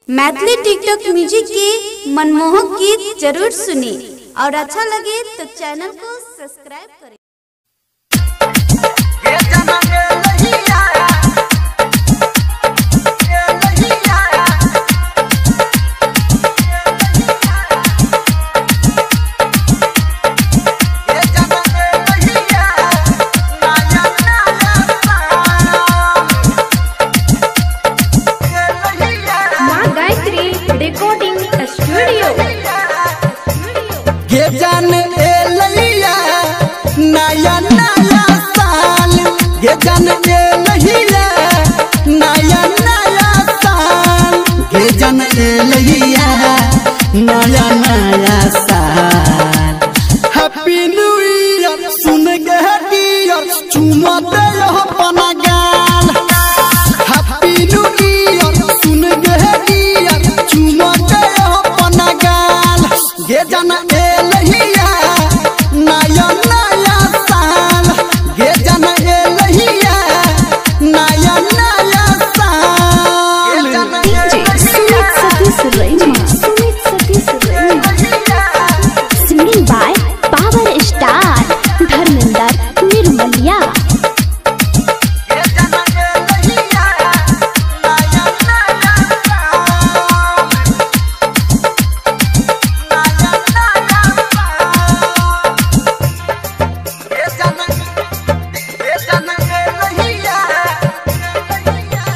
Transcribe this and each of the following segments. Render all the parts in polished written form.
Maithili TikTok music के मनमोहक गीत जरूर सुने और अच्छा लगे तो चैनल को सब्सक्राइब करें। रिकॉर्डिंग स्टूडियो ये जान ए लैया नया नया साल, ये जान ए लैया नया नया साल, ये जान ए लैया नया नया साल। हैप्पी न्यू ईयर सुन के डियर चुमा दे अपना गाल। हैप्पी न्यू ईयर सुन के डियर चुमा दे अपना गाल। ये जाना ए लहिया नया नया साल, ये जाना ए लहिया नया नया साल। Singing by power star Dharmendra Nirmaliya.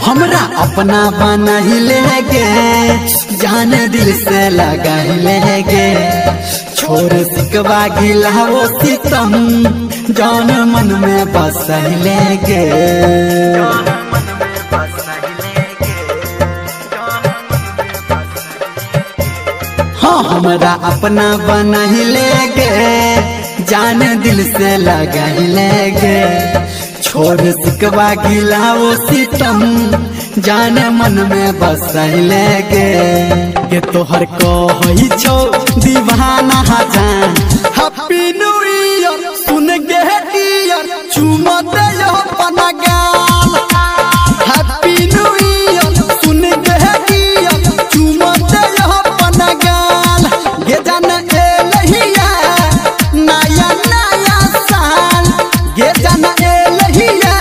हमरा अपना बना ही लेगे, जान दिल से लगा ही लेगे। छोड़ सिकवा गिला वो सितम, जान मन में बस ही लेगे। हाँ हमरा अपना बना ही लेगे, जान दिल से लगा ही लेगे। छोड़ सिकवा गिला वो सितम, जान मन में बस लेगे। ये तोहर को ही छो दीवाना जान। हैप्पी न्यू ईयर सुन के डियर चुमा दे अपना गाल। हैप्पी न्यू ईयर सुन के डियर चुमा दे अपना गाल। ये जान ए लहिया नया नया साल, ये जान ए लहिया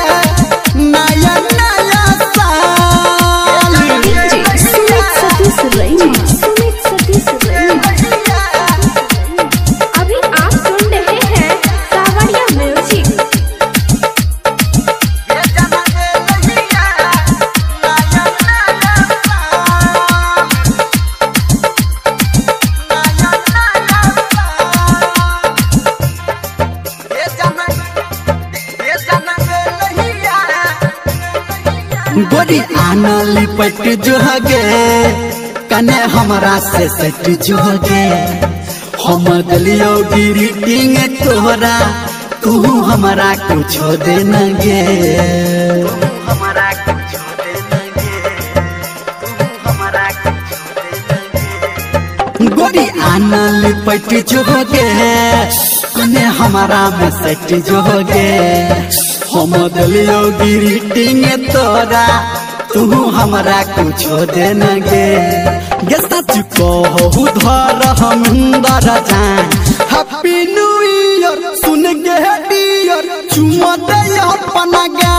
नया नया साल। अभी आप सुन रहे हैं सावरिया म्यूजिक। गोरी आना लिपट जो गे, कने हमरा से सट जो गे। हम दलियो ग्रीटिंग तोहरा, तू हमरा कुछ दे न गे। गोरी आना लिपट जो गे, कने हमरा में सट जो गे। हम दलियो ग्रीटिंग तोरा, तू हमरा कुछ दे न गे। गे सच कहू धर हमिंदर जान। हैप्पी न्यू ईयर सुन के डियर चुमा दे अपना गाल।